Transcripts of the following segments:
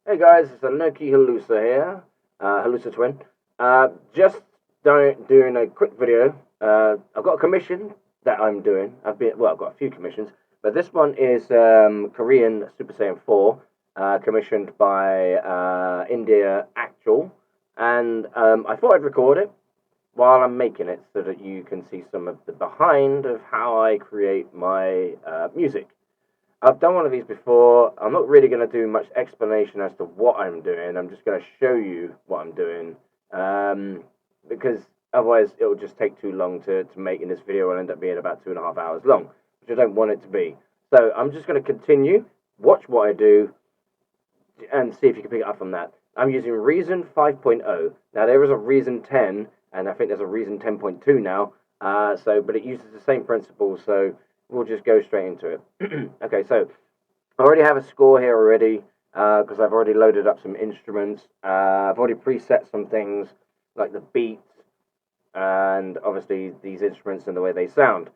Hey guys, it's Anoki Halusa here, HalusaTwin. Just doing a quick video. I've got a commission that I'm doing. I've got a few commissions, but this one is Korean Super Saiyan 4, commissioned by India Actual, and I thought I'd record it while I'm making it so that you can see some of the behind of how I create my music. I've done one of these before. I'm not really going to do much explanation as to what I'm doing. I'm just going to show you what I'm doing, because otherwise it will just take too long to make in this video and end up being about 2.5 hours long, which I don't want it to be. So I'm just going to continue, watch what I do, and see if you can pick it up from that. I'm using Reason 5.0. Now there is a Reason 10, and I think there's a Reason 10.2 now. But it uses the same principles, so we'll just go straight into it. Okay, so I already have a score here already because I've already loaded up some instruments. I've already preset some things like the beats and obviously these instruments and the way they sound.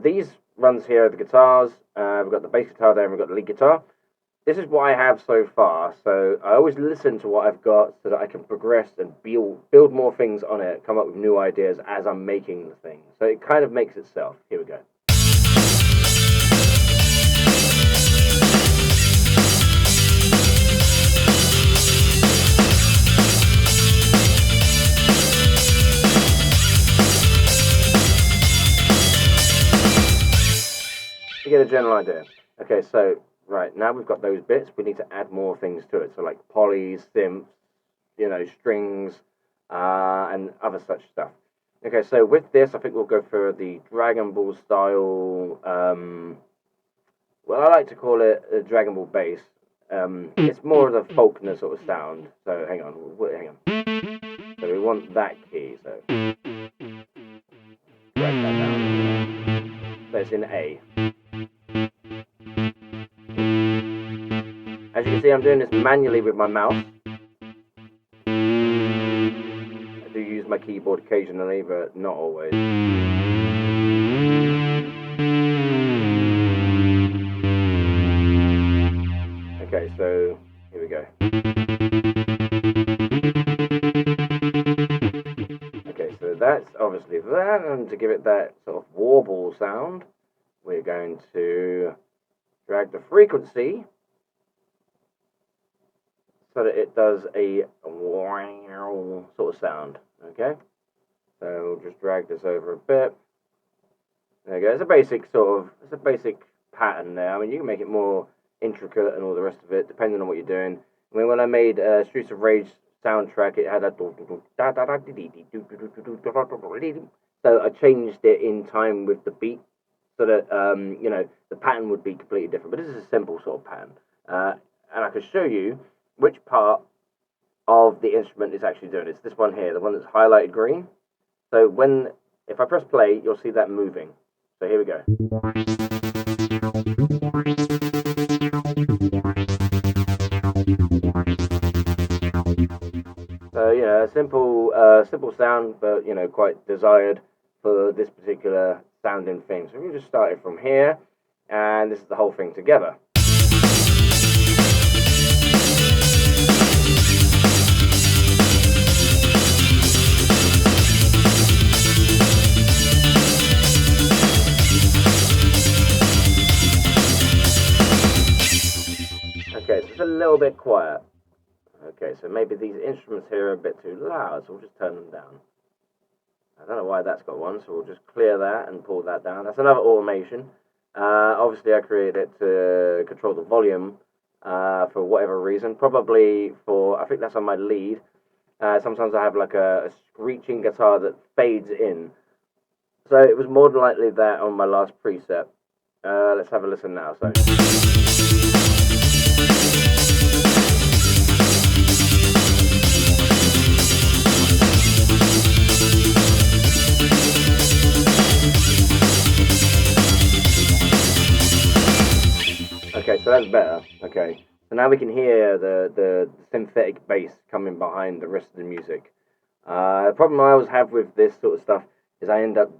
These runs here are the guitars. We've got the bass guitar there and we've got the lead guitar. This is what I have so far, so I always listen to what I've got so that I can progress and build more things on it, come up with new ideas as I'm making the thing. So it kind of makes itself. Here we go. You get a general idea. Okay, so right now we've got those bits. We need to add more things to it. So like polys, synths, strings, and other such stuff. Okay, so with this, I think we'll go for the Dragon Ball style. Well, I like to call it a Dragon Ball bass. It's more of the Faulkner sort of sound. So hang on. So we want that key. So drag that down. So it's in A. As you can see, I'm doing this manually with my mouse. I do use my keyboard occasionally, but not always. Okay, so here we go. Okay, so that's obviously that, and to give it that sort of warble sound, we're going to drag the frequency so that it does a wow sort of sound. Okay, so we'll just drag this over a bit. There you go. It's a basic pattern there. I mean, you can make it more intricate and all the rest of it, depending on what you're doing. I mean, when I made Streets of Rage soundtrack, it had that. So I changed it in time with the beat, so that the pattern would be completely different. But this is a simple sort of pattern, and I can show you which part of the instrument is actually doing it. It's this one here, the one that's highlighted green. So if I press play, you'll see that moving. So here we go. So a simple sound, but quite desired for this particular sounding thing. So we just started from here, and this is the whole thing together. Okay, so it's a little bit quiet. Okay, so maybe these instruments here are a bit too loud, so we'll just turn them down. I don't know why that's got one, so we'll just clear that and pull that down. That's another automation. Obviously, I created it to control the volume for whatever reason. Probably I think that's on my lead. Sometimes I have like a screeching guitar that fades in. So it was more than likely that on my last preset. Let's have a listen now. So. Okay, so that's better. Okay, so now we can hear the synthetic bass coming behind the rest of the music. The problem I always have with this sort of stuff is I end up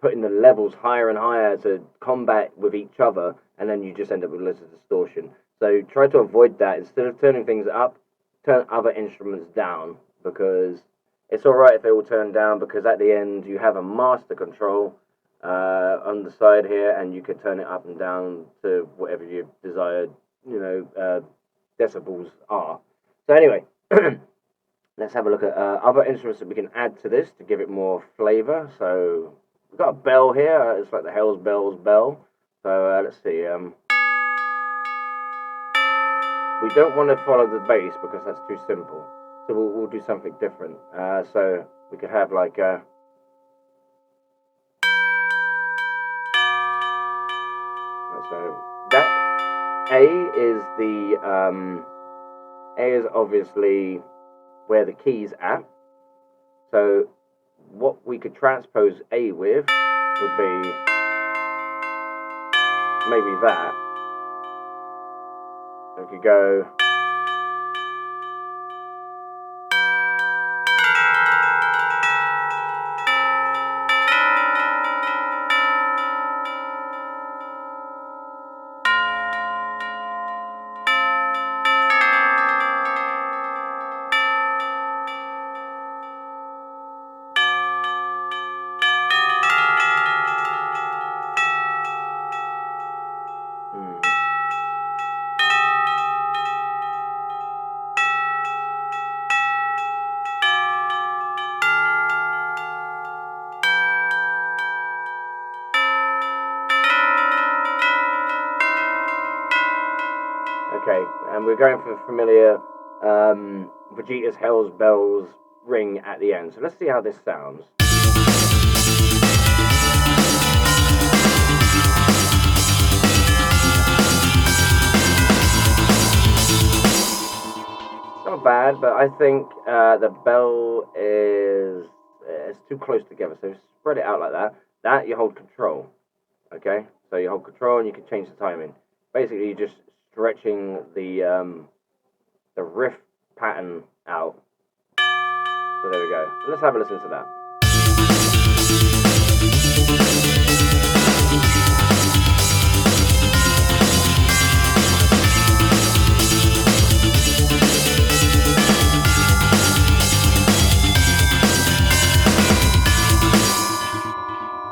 putting the levels higher and higher to combat with each other, and then you just end up with loads of distortion. So try to avoid that. Instead of turning things up, turn other instruments down, because it's alright if they all turn down, because at the end you have a master control on the side here, and you can turn it up and down to whatever your desired, decibels are. So anyway, let's have a look at other instruments that we can add to this to give it more flavor. So we've got a bell here. It's like the Hell's Bells bell. So let's see. We don't want to follow the bass because that's too simple. So we'll do something different. So we could have like a... So that A is the A is obviously where the key's at. So what we could transpose A with would be maybe that. So we could go. Okay, and we're going for the familiar Vegeta's Hell's Bells ring at the end. So let's see how this sounds. Not bad, but I think the bell is too close together. So spread it out like that. That you hold control. Okay, so you hold control and you can change the timing. Basically, you're just stretching the riff pattern out. So there we go. So let's have a listen to that.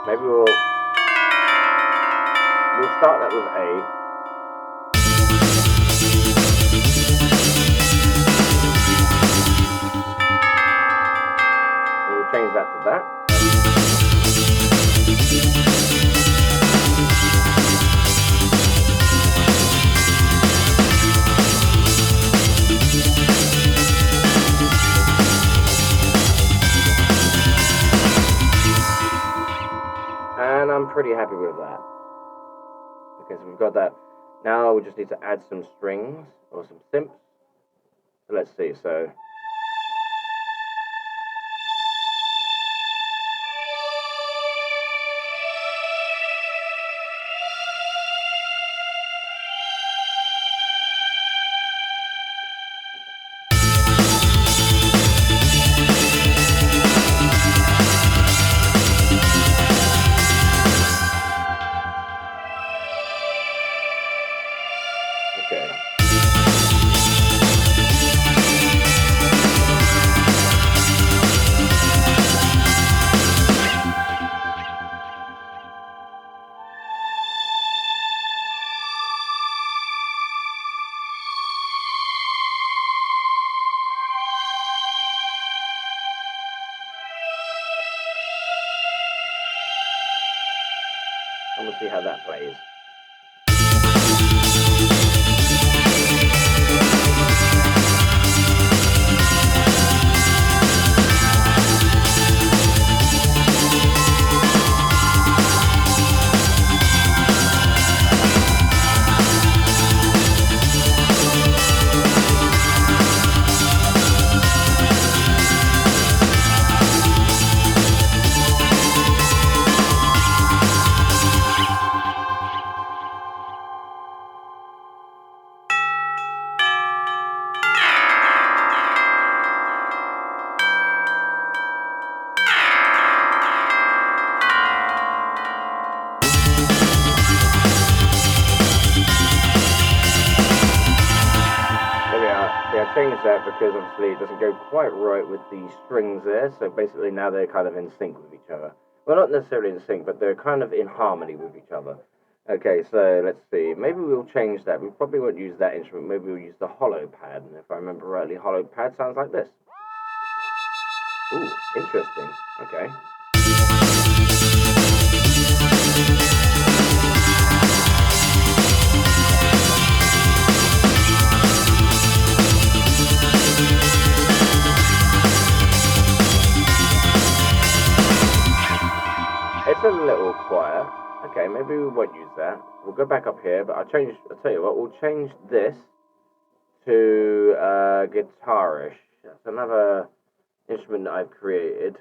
Maybe we'll start that with A. Change that to that. And I'm pretty happy with that. Okay, so we've got that. Now we just need to add some strings or some synths. So let's see. So okay. And we'll see how that plays. See, I changed that because obviously it doesn't go quite right with the strings there. So basically now they're kind of in sync with each other. Well, not necessarily in sync, but they're kind of in harmony with each other. Okay, so let's see. Maybe we'll change that. We probably won't use that instrument. Maybe we'll use the hollow pad. And if I remember rightly, hollow pad sounds like this. Ooh, interesting. Okay. It's a little quiet. Okay, maybe we won't use that. We'll go back up here, but I'll tell you what, we'll change this to guitarish. That's another instrument that I've created.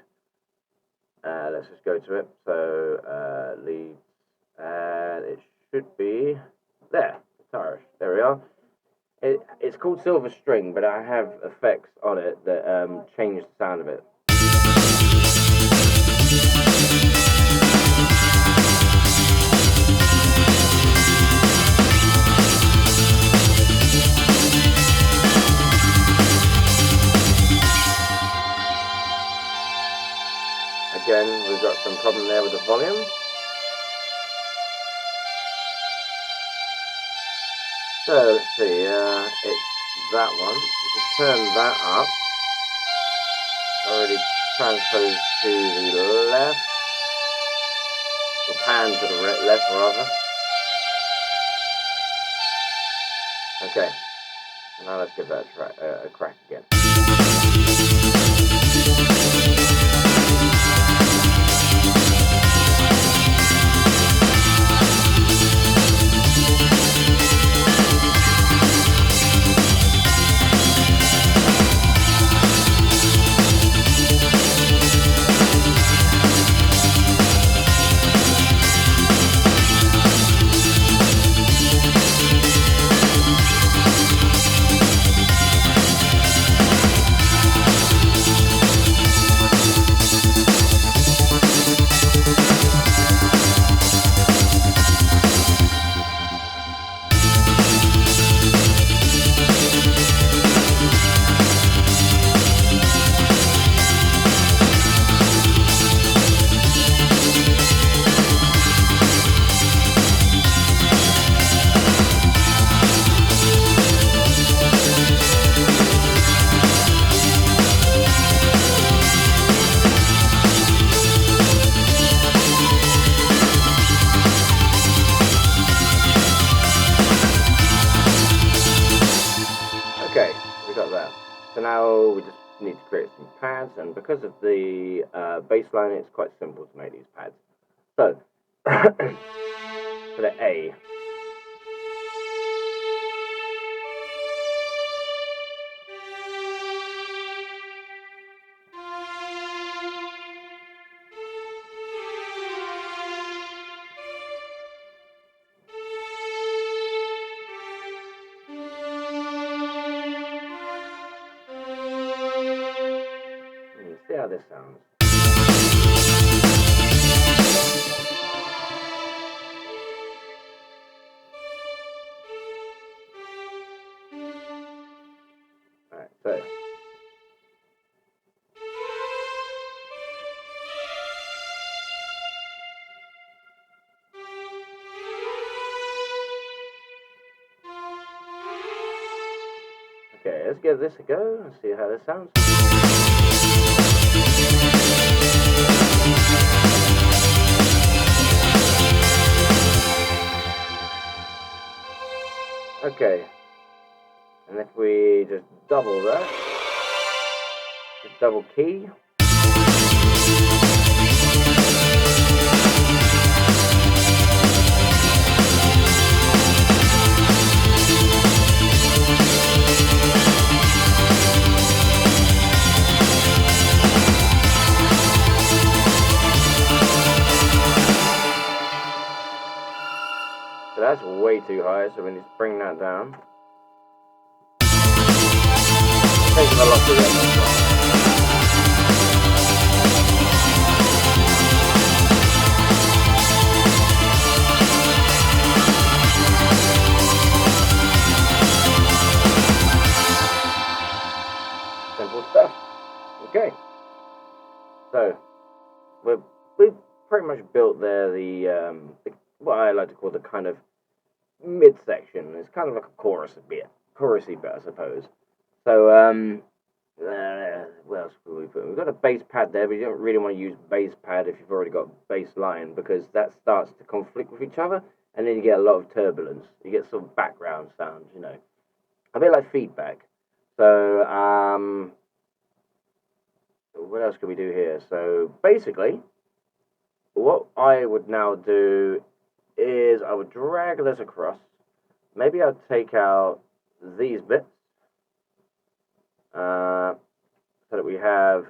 Let's just go to it. So leads, and it should be there, guitarish. There we are. It's called silver string, but I have effects on it that change the sound of it. Again, we've got some problem there with the volume. So let's see, it's that one. We just turn that up. Already transposed to the left. Or pan to the left rather. Okay, so now let's give that a crack again. So now we just need to create some pads, and because of the bass line, it's quite simple to make these pads. So, for the A. See how this sounds. Alright, so. Okay, let's give this a go and see how this sounds. Okay, and if we just double that, just double key. So that's way too high, so we need to bring that down. Taking a lot of that. Okay, so we've pretty much built there the what I like to call the kind of midsection. It's kind of like a chorusy bit, I suppose. So what else could we put? We've got a bass pad there, but you don't really want to use bass pad if you've already got bass line, because that starts to conflict with each other, and then you get a lot of turbulence. You get sort of background sounds, you know, a bit like feedback. So what else can we do here? So basically, what I would now do is I would drag this across. Maybe I'll take out these bits so that we have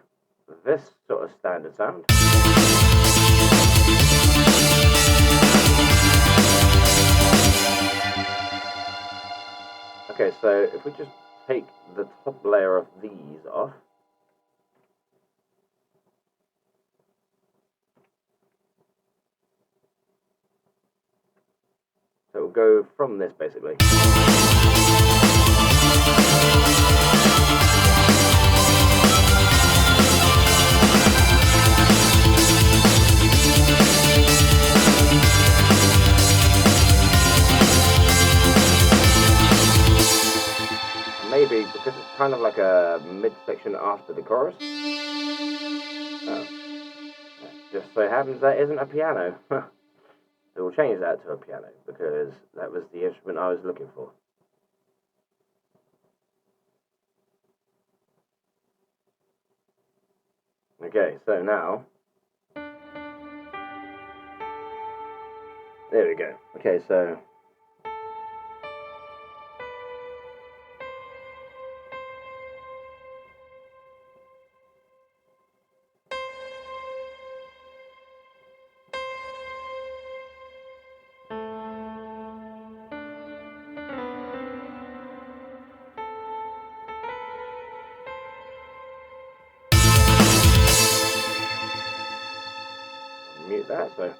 this sort of standard sound. Okay, so if we just take the top layer of these off, so it will go from this basically. Maybe because it's kind of like a midsection after the chorus. Oh, just so happens that isn't a piano. So we'll change that to a piano because that was the instrument I was looking for. Okay, so now there we go. Okay, so mute that. So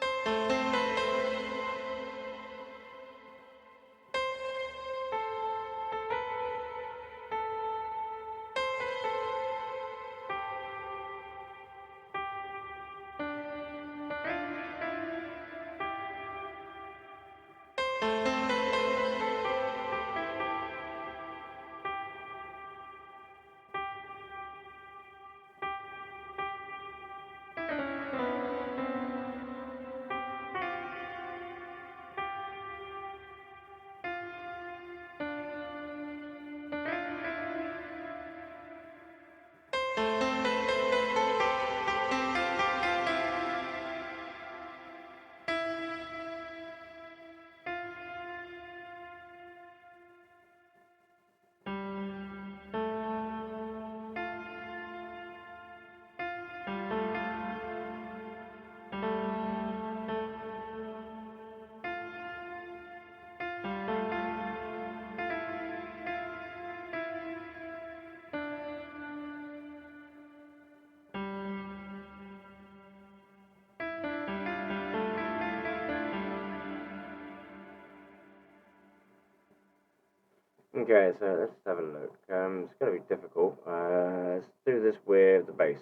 okay, so let's have a look. It's going to be difficult. Let's do this with the bass.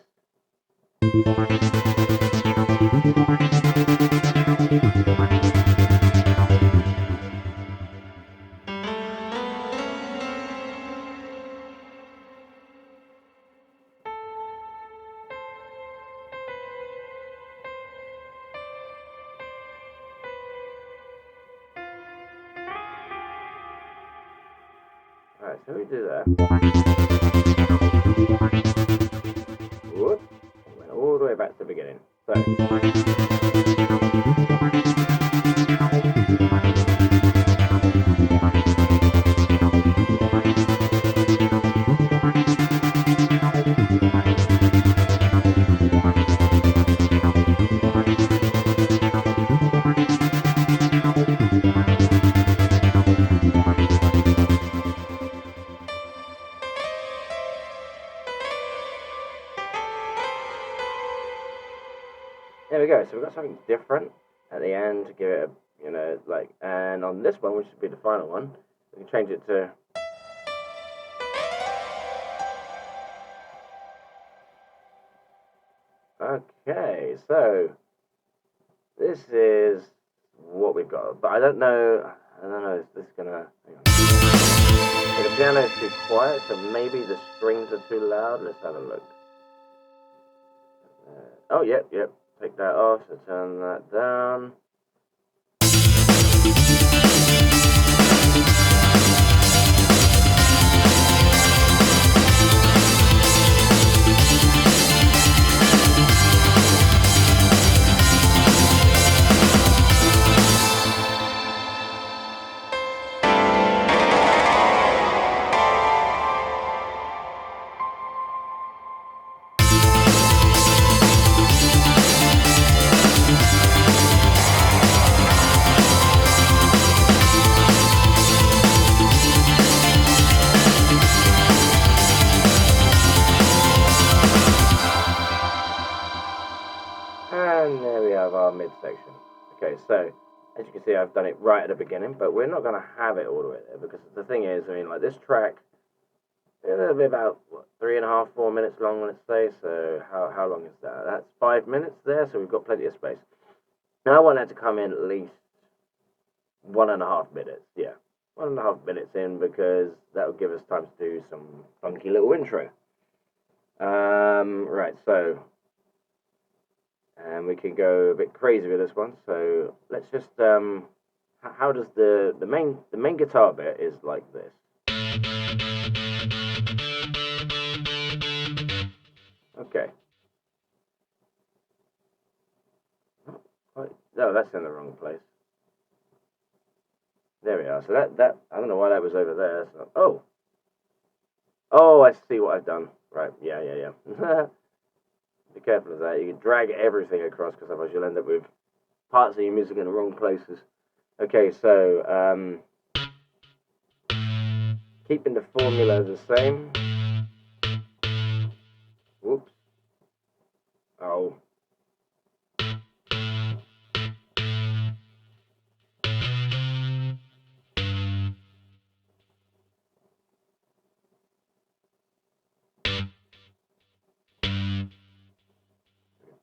Alright, so we do that. Whoop. Went all the way back to the beginning. So. There we go. So we've got something different at the end to give it a, you know, like, and on this one, which should be the final one, we can change it to. Okay, so this is what we've got, but I don't know if this is gonna. Hang on. Okay, the piano is too quiet, so maybe the strings are too loud. Let's have a look. Oh, yep. Take that off. So turn that down. And there we have our midsection. Okay, so as you can see, I've done it right at the beginning, but we're not going to have it all the way there because the thing is, I mean, like this track, it'll be about what, 3.5, 4 minutes long, let's say. So how long is that? That's 5 minutes there, so we've got plenty of space. Now I want that to come in at least 1.5 minutes. Yeah, 1.5 minutes in because that will give us time to do some funky little intro. Right, so. And we can go a bit crazy with this one. So let's just how does the main guitar bit is like this. Okay. No, that's in the wrong place. There we are. So that I don't know why that was over there. So, oh, I see what I've done. Right. Yeah. Be careful of that. You can drag everything across because otherwise you'll end up with parts of your music in the wrong places. Okay, so keeping the formula the same. Whoops. Oh.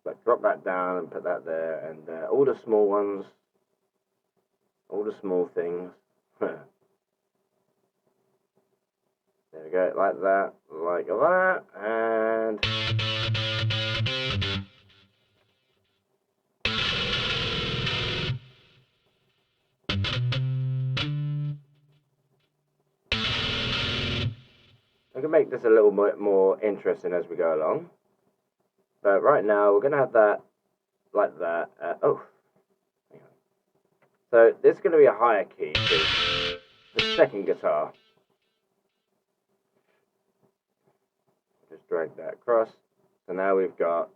But drop that down and put that there, and all the small ones, all the small things. There we go, like that, and I can make this a little bit more interesting as we go along. But right now we're gonna have that like that. So this is gonna be a higher key. The second guitar. Just drag that across. So now we've got.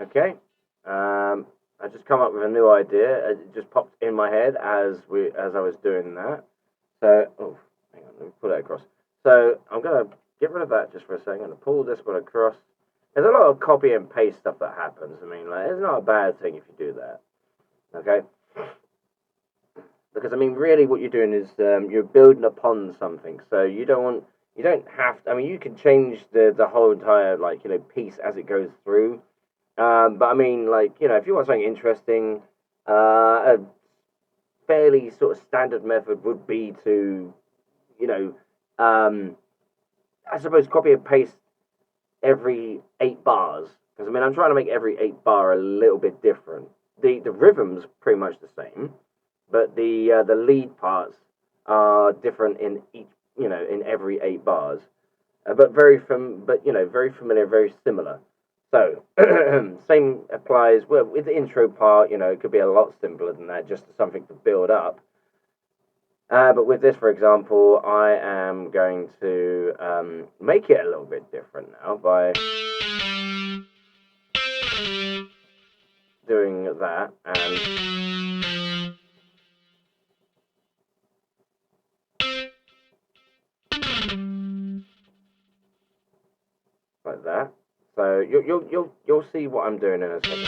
Okay. I just come up with a new idea. It just popped in my head as I was doing that. So, hang on, let me pull that across. So I'm gonna get rid of that just for a second. I'm gonna pull this one across. There's a lot of copy and paste stuff that happens. I mean, like, it's not a bad thing if you do that. Okay. Because I mean, really, what you're doing is you're building upon something. So you don't have. I mean, you can change the whole entire piece as it goes through. But I mean, if you want something interesting, a fairly sort of standard method would be to, I suppose copy and paste every 8 bars. Because I mean, I'm trying to make every 8 bar a little bit different. The rhythm's pretty much the same, but the lead parts are different in each, in every 8 bars. But very familiar, very similar. So, same applies, well, with the intro part, it could be a lot simpler than that, just something to build up. But with this, for example, I am going to make it a little bit different now by doing that, and like that. So you'll see what I'm doing in a second.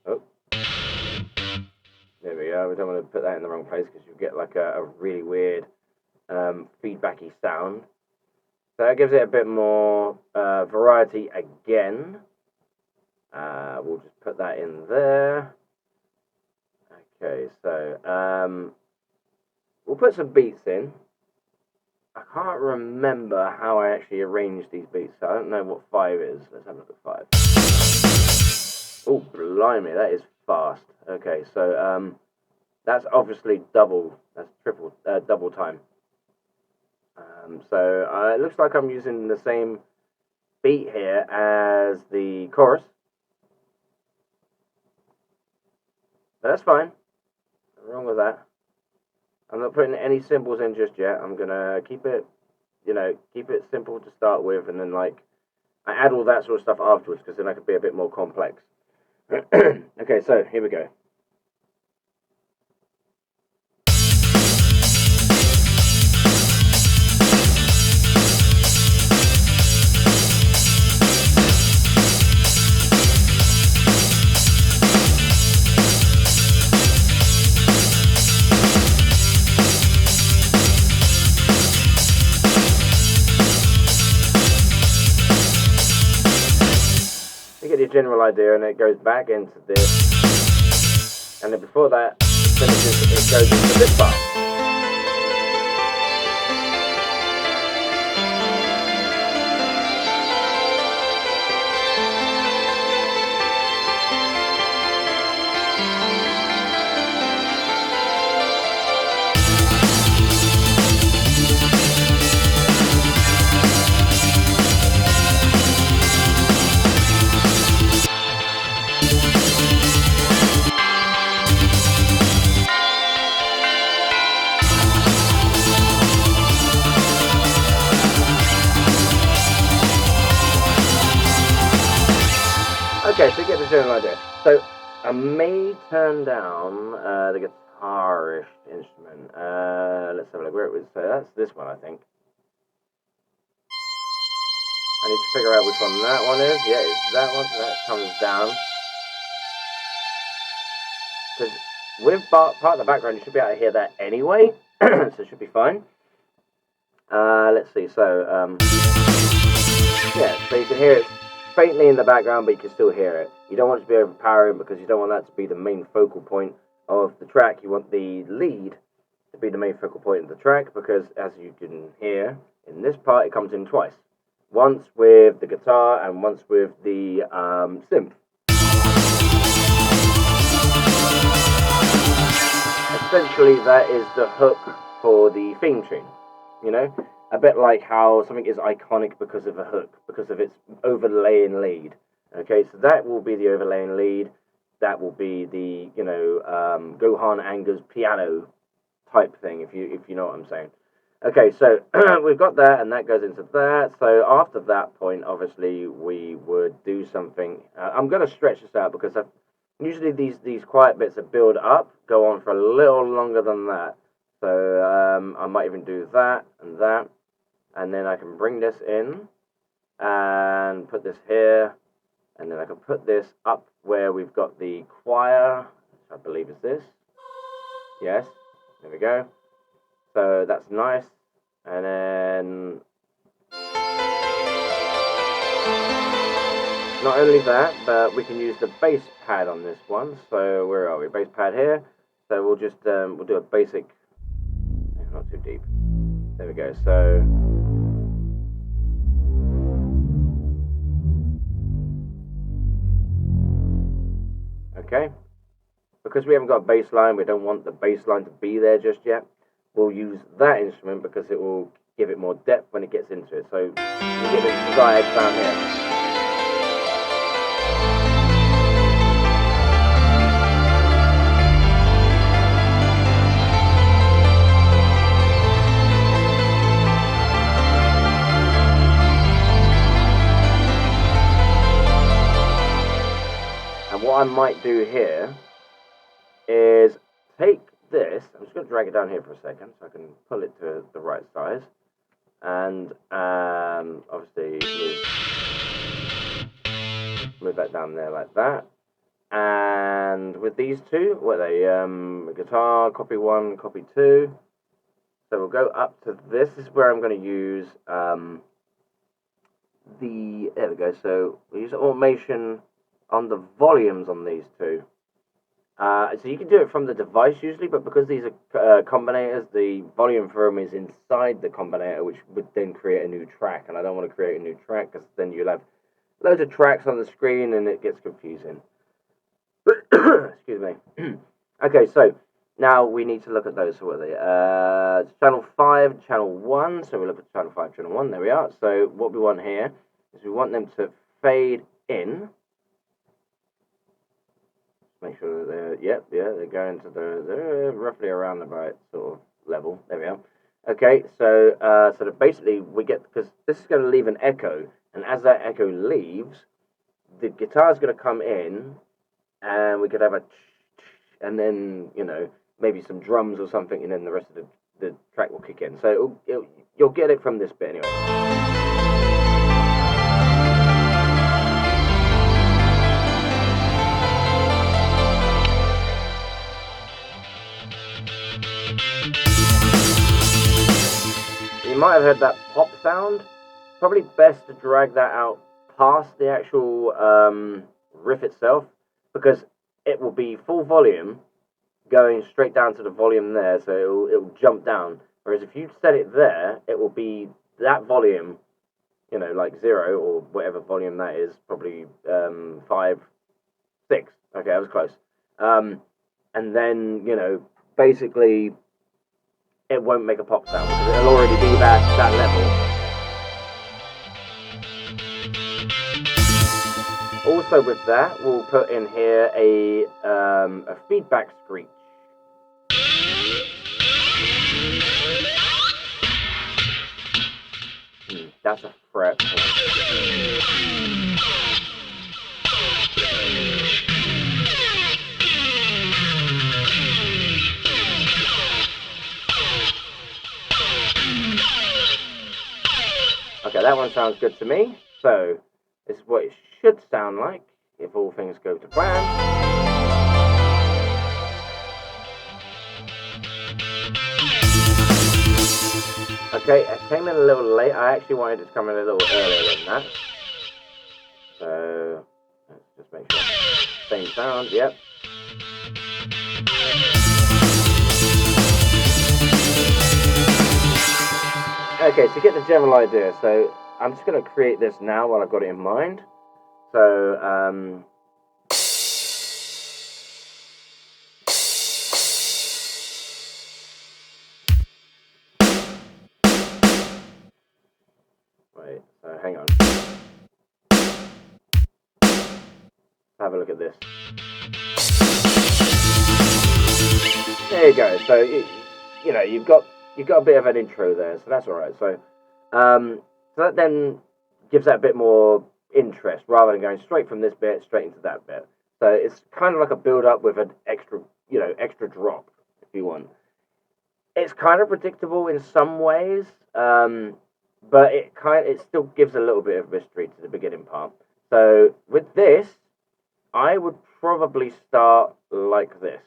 Oh, there we go. We don't want to put that in the wrong place because you get like a really weird feedbacky sound. So that gives it a bit more variety again. We'll just put that in there. Okay, so we'll put some beats in. I can't remember how I actually arranged these beats, so I don't know what 5 is. Let's have a look at 5. Oh, blimey, that is fast. Okay, so that's obviously double, that's triple, double time. So it looks like I'm using the same beat here as the chorus. But that's fine. Nothing wrong with that. I'm not putting any cymbals in just yet. I'm gonna keep it, keep it simple to start with, and then like I add all that sort of stuff afterwards because then I could be a bit more complex. Okay, so here we go. You get your general idea, and it goes back into this, and then before that it finishes, it goes into this part. Okay, so you get the general idea. So I may turn down the guitarish instrument. Let's have a look where it was. So that's this one, I think. I need to figure out which one that one is. Yeah, it's that one. So that comes down. Because with part of the background, you should be able to hear that anyway. So it should be fine. Let's see. So yeah, so you can hear it faintly in the background, but you can still hear it. You don't want it to be overpowering because you don't want that to be the main focal point of the track. You want the lead to be the main focal point of the track because, as you can hear, in this part it comes in twice. Once with the guitar and once with the synth. Essentially, that is the hook for the theme tune, you know? A bit like how something is iconic because of a hook, because of its overlaying lead. Okay, so that will be the overlaying lead. That will be the, Gohan Anger's piano type thing, if you know what I'm saying. Okay, so we've got that, and that goes into that. So after that point, obviously, we would do something. I'm going to stretch this out because usually these quiet bits that build up go on for a little longer than that. So I might even do that and that. And then I can bring this in and put this here. And then I can put this up where we've got the choir, which I believe is this. Yes, there we go. So that's nice. And then not only that, but we can use the bass pad on this one. So where are we? Bass pad here. So we'll just we'll do a basic, not too deep. There we go. So okay, because we haven't got a bass line, we don't want the bass line to be there just yet. We'll use that instrument because it will give it more depth when it gets into it. So you get this desired sound here. And what I might do here is take this, I'm just going to drag it down here for a second so I can pull it to the right size. and obviously move that down there like that. And with these two, what are they? Guitar, copy 1, copy 2. So we'll go up to this. This is where I'm going to use there we go. So we use automation on the volumes on these two. So you can do it from the device usually, but because these are combinators, the volume for them is inside the combinator, which would then create a new track. And I don't want to create a new track because then you'll have loads of tracks on the screen and it gets confusing. Excuse me. Okay, so now we need to look at those. So what are they? Channel 5, channel 1. So we look at channel 5, channel 1. There we are. So what we want here is we want them to fade in. Make sure that they're going to they're roughly around the right sort of level. There we are. Okay, so that basically we get, because this is going to leave an echo, and as that echo leaves, the guitar is going to come in, and we could have and then maybe some drums or something, and then the rest of the track will kick in. So you'll get it from this bit anyway. You might have heard that pop sound. Probably best to drag that out past the actual riff itself, because it will be full volume going straight down to the volume there, so it'll jump down. Whereas if you set it there, it will be that volume, like 0 or whatever volume that is, probably 5, 6. Okay, I was close. And then basically it won't make a pop sound because it'll already be that level. Also with that, we'll put in here a feedback screech. That's a fret. Okay, that one sounds good to me. So, this is what it should sound like if all things go to plan. Okay, it came in a little late. I actually wanted it to come in a little earlier than that. So, let's just make sure. Same sound, yep. Okay, to get the general idea, so I'm just going to create this now while I've got it in mind. So, wait, so hang on. Have a look at this. There you go. So, you've got a bit of an intro there, so that's all right. So, so that then gives that a bit more interest rather than going straight from this bit straight into that bit. So it's kind of like a build up with an extra drop, if you want. It's kind of predictable in some ways, but it still gives a little bit of mystery to the beginning part. So with this, I would probably start like this.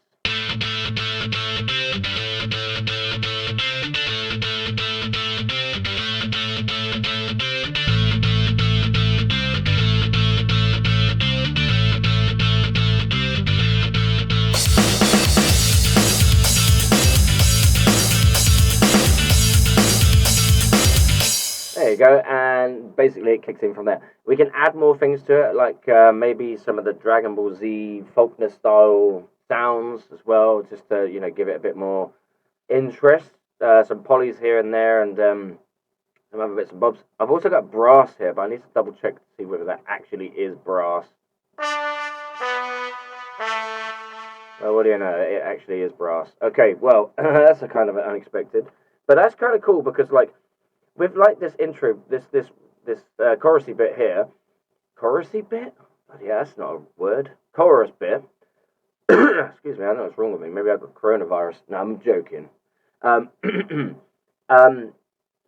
There you go, and basically it kicks in from there. We can add more things to it, like maybe some of the Dragon Ball Z Faulkner style sounds as well, just to give it a bit more interest. Some polys here and there, and some other bits and bobs. I've also got brass here, but I need to double check to see whether that actually is brass. Well, what do you know? It actually is brass. Okay, well, that's a kind of unexpected, but that's kind of cool because with this intro, this chorusy bit here, chorusy bit? Yeah, that's not a word. Chorus bit. Excuse me, I don't know what's wrong with me. Maybe I've got coronavirus. No, I'm joking.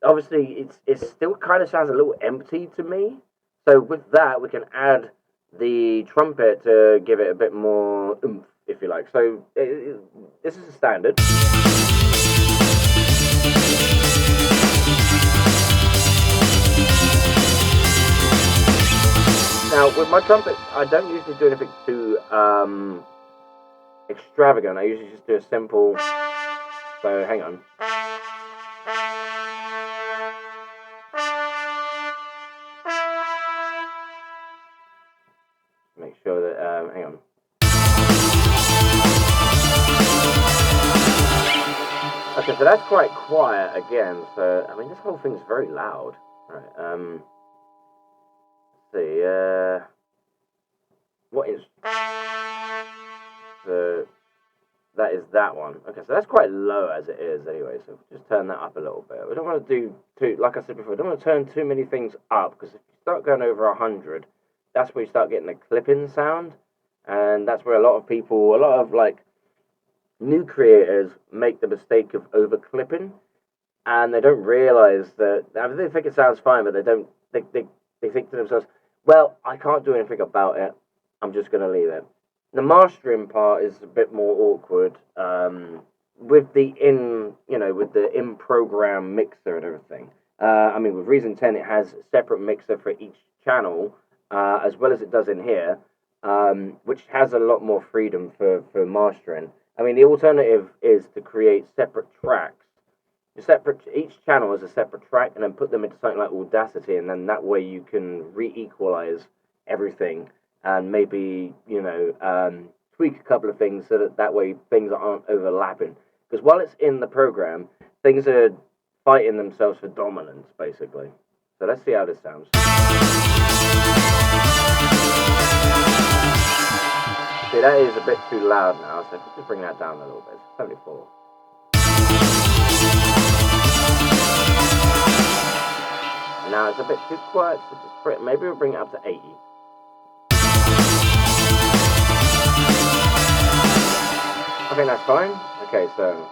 obviously it still kind of sounds a little empty to me. So with that, we can add the trumpet to give it a bit more oomph, if you like. So this is a standard. Now, with my trumpet, I don't usually do anything too extravagant. I usually just do a simple. So, hang on. Make sure that, hang on. Okay, so that's quite quiet again. So, I mean, this whole thing's very loud. Right, let's see, what is... So, that is that one. Okay, so that's quite low as it is anyway, so just turn that up a little bit. We don't want to do too, like I said before, we don't want to turn too many things up, because if you start going over 100, that's where you start getting the clipping sound, and that's where a lot of like new creators make the mistake of over clipping, and they don't realize that, I mean, they think it sounds fine, but they don't, they think to themselves, well, I can't do anything about it, I'm just going to leave it. The mastering part is a bit more awkward with the in-program mixer and everything. I mean, with Reason 10, it has a separate mixer for each channel, as well as it does in here, which has a lot more freedom for mastering. I mean, the alternative is to create separate tracks. Each channel is a separate track, and then put them into something like Audacity, and then that way you can re-equalize everything. And maybe, tweak a couple of things so that way things aren't overlapping. Because while it's in the program, things are fighting themselves for dominance, basically. So let's see how this sounds. See, that is a bit too loud now, so let's just bring that down a little bit. 74. Now it's a bit too quiet, so maybe we'll bring it up to 80. I think that's fine. Okay, so.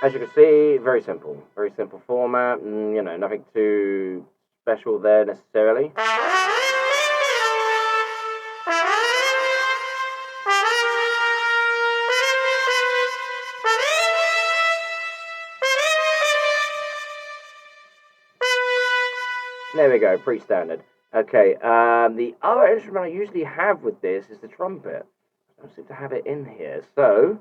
As you can see, very simple format, and nothing too special there necessarily. There we go, pretty standard. Okay, the other instrument I usually have with this is the trumpet. I don't seem to have it in here, so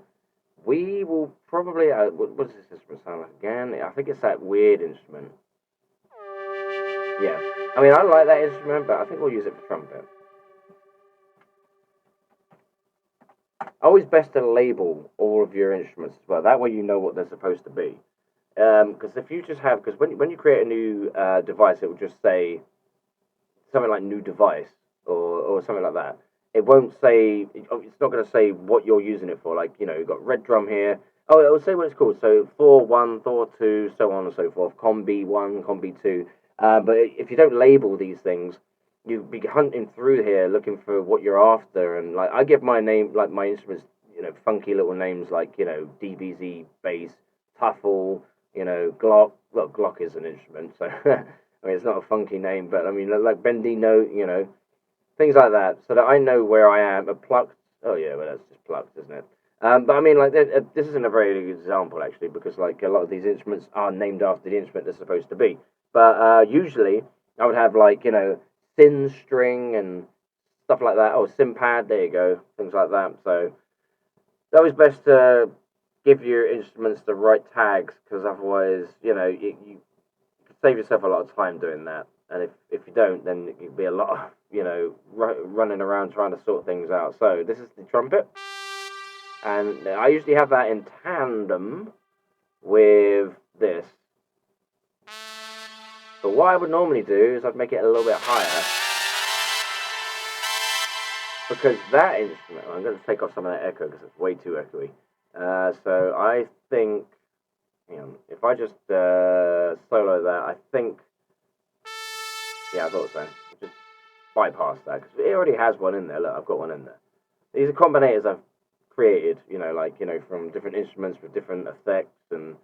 we will probably... what does this instrument sound like again? I think it's that weird instrument. Yeah, I mean, I like that instrument, but I think we'll use it for trumpet. Always best to label all of your instruments as well. That way you know what they're supposed to be. Because if you just have, because when you create a new device, it will just say something like new device or something like that. It won't say, it's not going to say what you're using it for. Like, you've got red drum here. Oh, it will say what it's called. So Thor 1, Thor 2, so on and so forth. Combi 1, Combi 2. But if you don't label these things, you'll be hunting through here looking for what you're after. And like, I give my name, like my instruments, funky little names like, DBZ bass, Tuffle, Glock. Well, Glock is an instrument, so I mean, it's not a funky name, but I mean, like bendy note, things like that, so that I know where I am. A plucked, oh yeah, well, that's just plucked, isn't it? But I mean, like, this isn't a very good example, actually, because, like, a lot of these instruments are named after the instrument they're supposed to be. But usually, I would have, like, thin string and stuff like that. Oh, sim pad, there you go, things like that. So, it's always best to give your instruments the right tags, because otherwise, you save yourself a lot of time doing that. And if you don't, then it could be a lot of, running around trying to sort things out. So this is the trumpet. And I usually have that in tandem with this. But what I would normally do is I'd make it a little bit higher. Because that instrument, I'm going to take off some of that echo because it's way too echoey. So I think, if I just solo that, I think, yeah, I thought so. Just bypass that because it already has one in there. Look, I've got one in there. These are combinators I've created, from different instruments with different effects and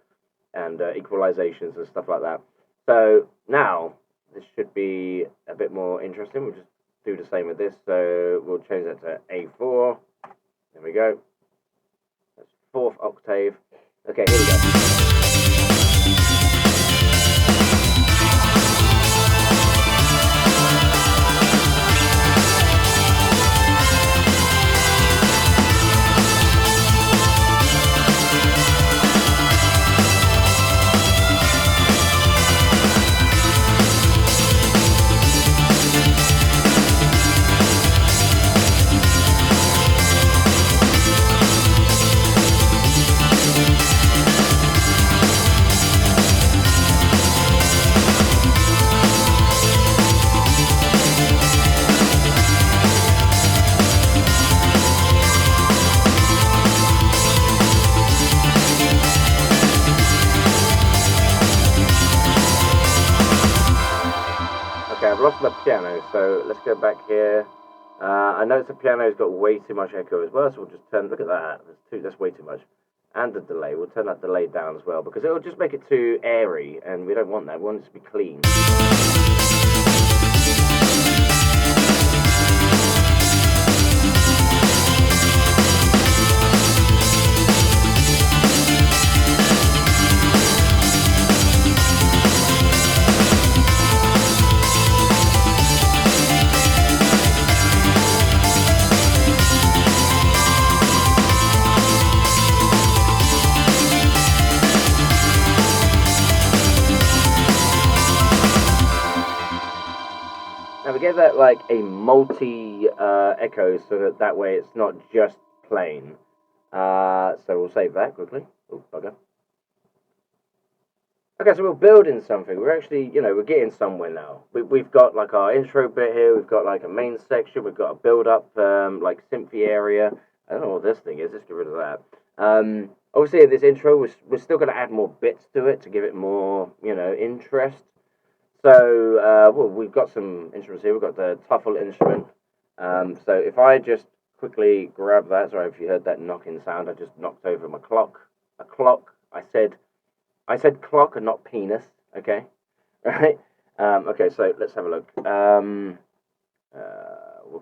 equalizations and stuff like that. So now this should be a bit more interesting. We'll just do the same with this. So we'll change that to A4. There we go. That's 4th octave. Okay, here we go. Okay, I've lost my piano, so let's go back here. I noticed the piano's got way too much echo as well, so we'll just turn, look at that, that's way too much. And the delay, we'll turn that delay down as well, because it'll just make it too airy, and we don't want that, we want it to be clean. Now we give that like a multi echo so that way it's not just plain. So we'll save that quickly. Oh, bugger. Okay, so we're building something. We're actually, we're getting somewhere now. We've got like our intro bit here. We've got like a main section. We've got a build up, like synthy area. I don't know what this thing is. Let's get rid of that. Obviously, in this intro, we're still going to add more bits to it to give it more, interest. So, we've got some instruments here. We've got the Tuffle instrument. So if I just quickly grab that, sorry if you heard that knocking sound, I just knocked over my clock. A clock, I said clock and not penis, okay? Right? Okay, so let's have a look. What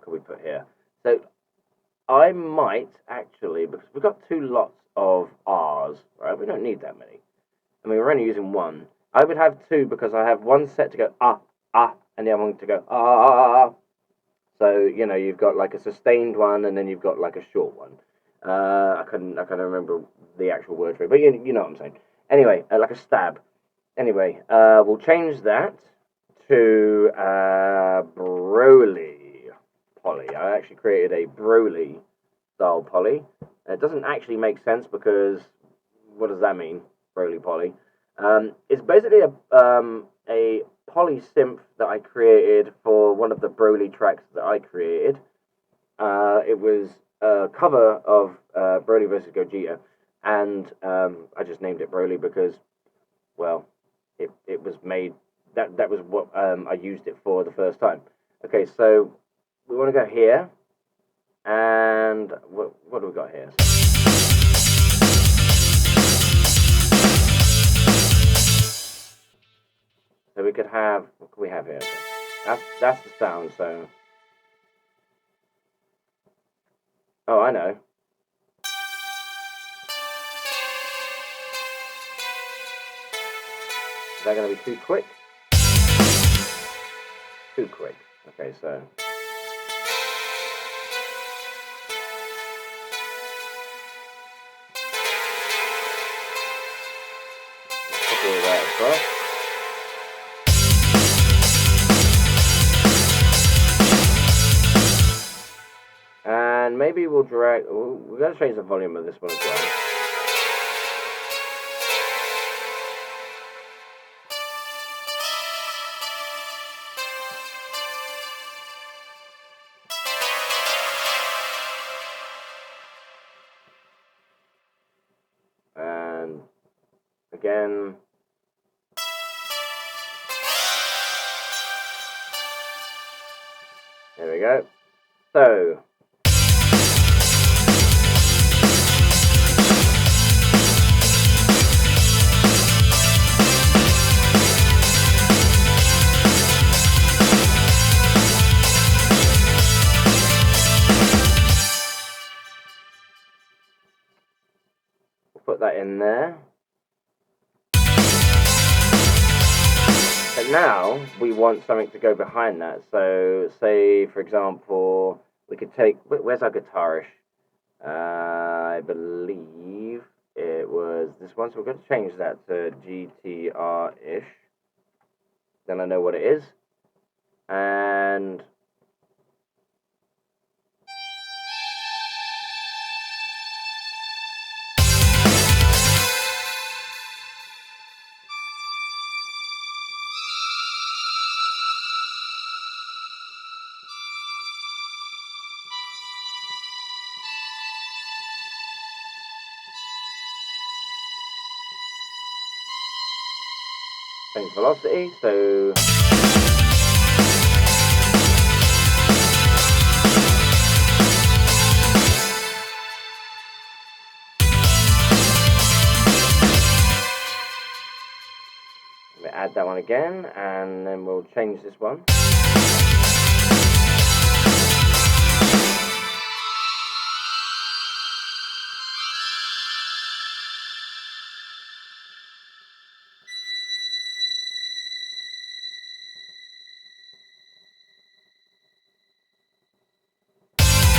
can we put here? So I might actually, because we've got 2 lots of R's, right? We don't need that many. I mean, we're only using 1. I would have 2 because I have one set to go and the other one to go ah. So you've got like a sustained one, and then you've got like a short one. I can't remember the actual word for it, but you know what I'm saying. Anyway, like a stab. Anyway, we'll change that to Broly poly. I actually created a Broly style poly. It doesn't actually make sense because what does that mean, Broly poly? It's basically a poly synth that I created for one of the Broly tracks that I created. It was a cover of Broly vs. Gogeta, and I just named it Broly because, well, it was made, that was what I used it for the first time. Okay, so we want to go here, and what do we got here? So we could have, what can we have here? That's the sound, so. Oh, I know. Is that going to be too quick? Too quick. Okay, so. Copy that across. And maybe we'll drag. We're going to change the volume of this one as well. And again. There we go. So we'll put that in there. But now we want something to go behind that. So say, for example, we could take, where's our guitarish? I believe it was this one. So we're going to change that to GTR-ish. Then I know what it is. And change velocity, so we add that one again, and then we'll change this one.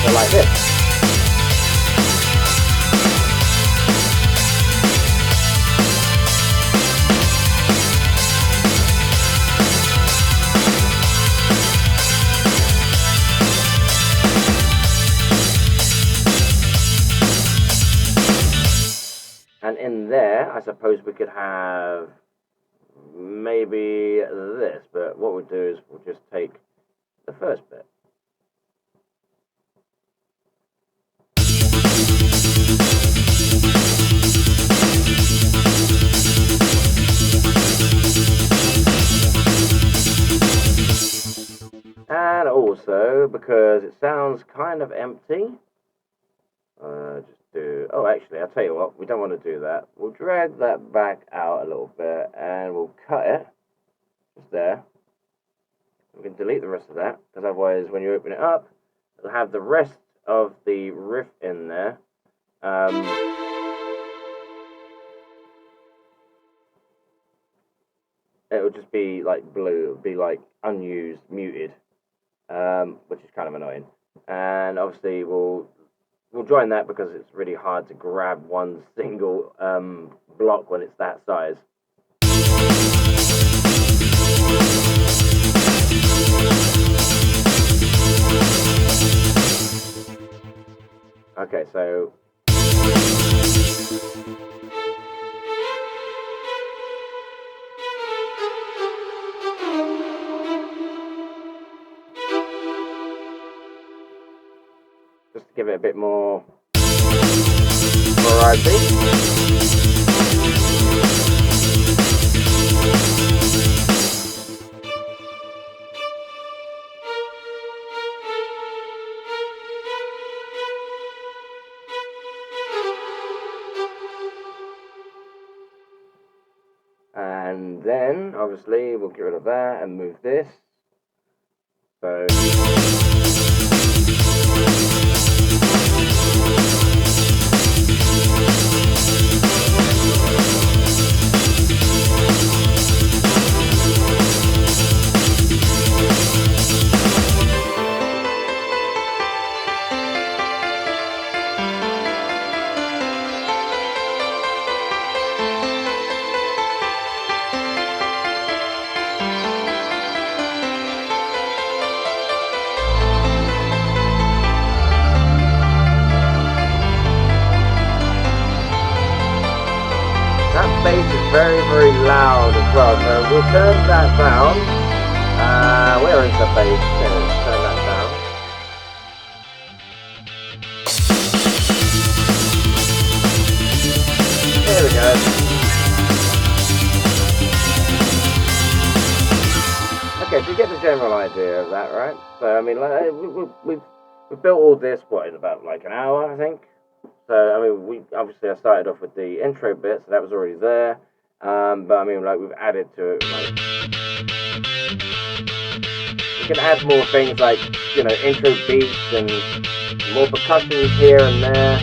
So like this. And in there, I suppose we could have maybe this, but what we'll do is we'll just take the first bit. And also, because it sounds kind of empty, just do, oh actually, I'll tell you what, we don't want to do that. We'll drag that back out a little bit, and we'll cut it, just there. We can delete the rest of that, because otherwise when you open it up, it'll have the rest of the riff in there. It would just be like blue, it would be like unused, muted, which is kind of annoying. And obviously we'll join that because it's really hard to grab one single block when it's that size. Okay, so just to give it a bit more variety. And then, obviously, we'll get rid of that and move this. So that bass is very, very loud as well, so we'll turn that down. Where is the bass? Turn that down. There we go. Okay, you get the general idea of that, right? So I mean, like, we built all this in about like an hour, I think. So I mean, I started off with the intro bit, so that was already there. But I mean, like, we've added to it. Like, you can add more things like, you know, intro beats and more percussion here and there.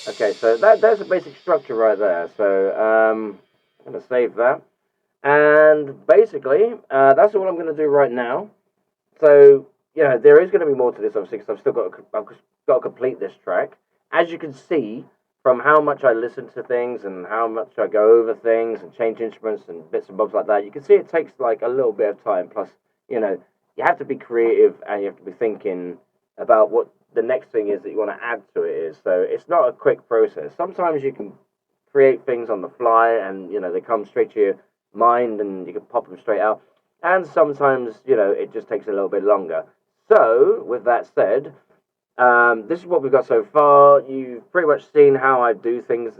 Okay, so there's a basic structure right there. So I'm gonna save that, and basically that's all I'm gonna do right now. So yeah, there is gonna be more to this, obviously, because I've got to complete this track. As you can see from how much I listen to things and how much I go over things and change instruments and bits and bobs like that, you can see it takes like a little bit of time. Plus, you know, you have to be creative and you have to be thinking about what the next thing is that you want to add to it is. So it's not a quick process. Sometimes you can create things on the fly and, you know, they come straight to your mind and you can pop them straight out. And sometimes, you know, it just takes a little bit longer. So, with that said, this is what we've got so far. You've pretty much seen how I do things.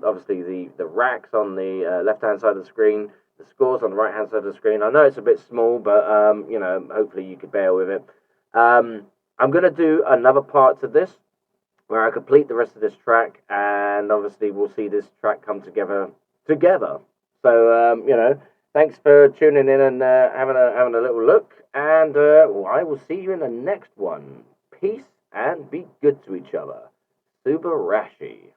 Obviously the racks on the left-hand side of the screen, the scores on the right-hand side of the screen. I know it's a bit small, but you know, hopefully you could bear with it. I'm gonna do another part to this where I complete the rest of this track, and obviously we'll see this track come together. So you know, thanks for tuning in and having a little look, and I will see you in the next one. Peace and be good to each other. Subarashii.